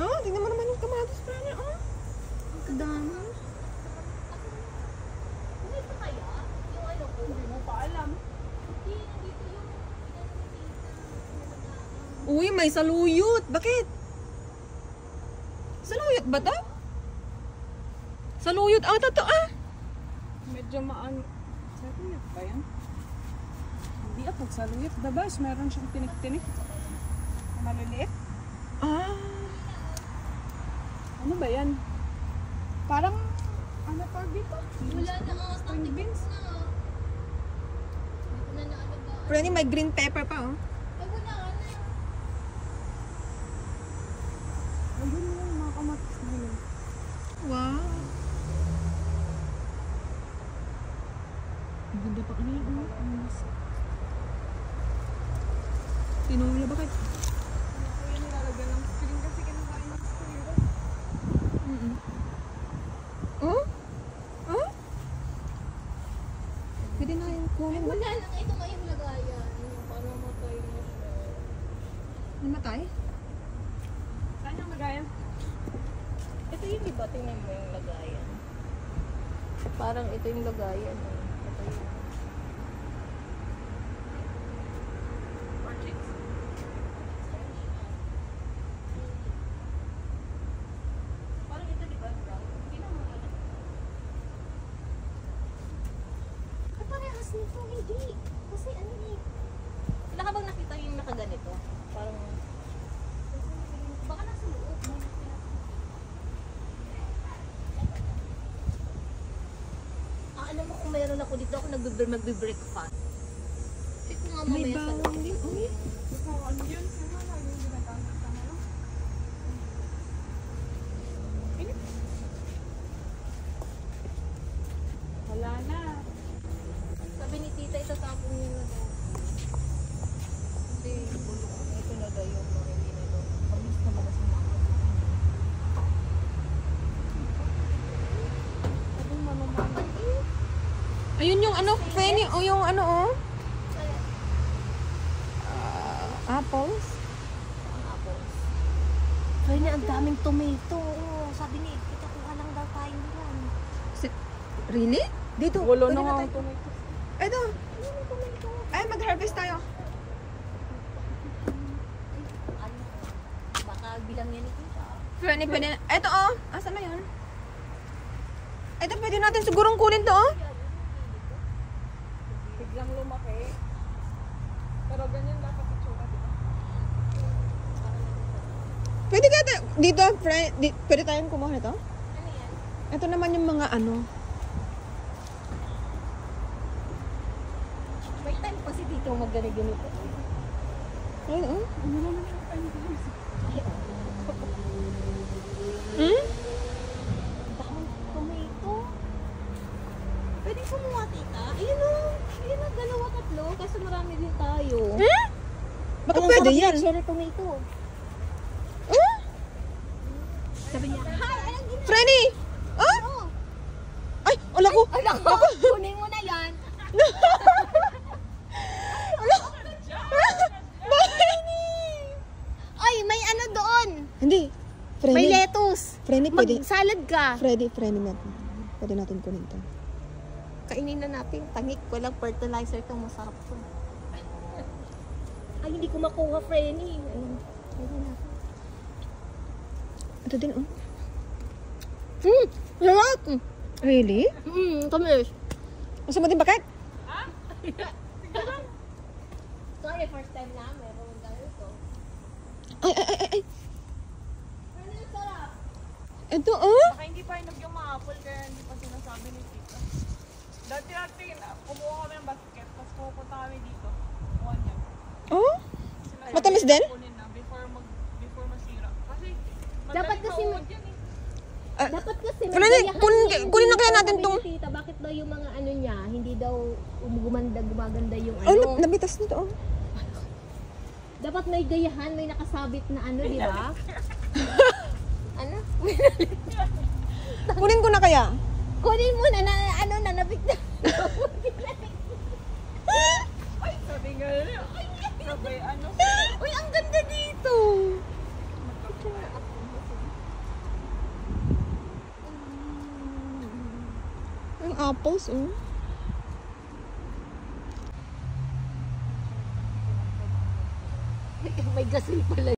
Oh, tingnan mo naman yung kamatis pa niya. Oh. Ang kadami. May pa kaya? Yung ano ko? Hindi mo pa alam. Hindi, nandito yung Uy, may saluyot. Bakit? Saluyot ba to? Saluyot ata to ah. Medyo maano. Saluyot ba yan? Hindi ah, pag saluyot. Dabas, meron siyang tinik-tinik. Maliliit. Ah. Ano ba yan? Parang, ano tawag dito? wala na ang String beans. na. Hindi ko na naalagaan. Pero may green pepper pa oh. Ay, wala na. Ayun yung mga kamatis na yun. Wow. Ang ganda pa kanina. Tinola bakit? Ako yung nilalagyan ng string kasi kinakain ng string. Oh? Oh? Pwede na yung kunin mo. Wala na. Ito nga yung lagayan. Parang matay na siya. Namatay? Saan yung lagayan? Ito yung iba. Tingnan mo yung lagayan. Parang ito yung lagayan. Ito yung... Parang ito diba? Hindi na mo alam. Kaparehas nito. Hindi. Kasi ano eh. Wala ka bang nakita yung nakaganito? Parang... Baka nasa loob. Alam mo kung meron ako dito, ako magbe-breakfast. Check ko nga May mamaya sa bawang din. Uy. Gusto ko ano yun? Ano na yung ginagamit ka ngayon? Wala na. Sabi ni tita, itatapon niya na daw. Hindi, bulok. Ito na daw yung mga hindi na daw. Kamis na mga sumakot. Anong mamamahal? Ayun yung ano, Penny. O yung ano oh. Apples. Ang apples. Kaya na, ang daming tomato. Sabi ni, kita kuha lang daw tayo niyan. Really? Dito. Wala pwede na nga tayo. ang tomato. Ito. Ay, mag-harvest tayo. Ano? Baka bilang yan ni tita. Pwede, pwede. Ito oh. Asa na yun? Ito pwede natin sigurong kunin to oh. Biglang lumaki. Pero ganyan dapat itsura, di ba? Pwede kaya dito, friend, pwede tayong kumuha nito? Ano yan? Ito naman yung mga ano. May time kasi dito magganito. Ayun oh. Ano naman siya pa yung guys? Hmm? Daming tomato. Pwede kumuha tita. Ayun o. Ayun o, dalawa, tatlo. Kasi marami din tayo. Hmm? Baka Ayun, pwede sarap yan. yung cherry tomato. Huh? Sabi niya, hi, anong ginawa? Frenny! Oh? mo? Ay, wala ko. Ay, nako, kunin mo na yan. Ay, may ano doon. Hindi. Frenny. May lettuce. Frenny, pwede. Mag-salad ka. Frenny natin. Pwede natin kunin to. Kainin na natin. Tangik, walang fertilizer itong masarap to. Ay, hindi ko makuha, Frenny. Ayun. Ayun na. Ito din oh. Sarap! Really? Tamis. Gusto mo din bakit? Sorry, first time na. Meron ganito. Ay. Ano yung sarap? Ito oh. Baka hindi pa hinog yung mga apple kaya hindi pa sinasabi ni tita. Dati kumuha kami ng basket, tapos pupunta kami dito. Kumuha niya. Oh? Sinasabi Matamis niya din? kunin na before masira. Kasi Dapat madaling kasi mauod yan eh. Dapat kasi Frenny, gayahan kunin na kaya Sabi natin ni tong... Tita, bakit daw yung mga ano niya, hindi daw gumaganda yung Oh, ano. nabitas nito oh. Dapat may gayahan, may nakasabit na ano, di ba? Ano? Kunin ko na kaya. Kunin mo na, ano na, nabig na. Ay, sabi nga nila. Sabay ano. Uy, ang ganda dito. apples, oh. May gasil pala.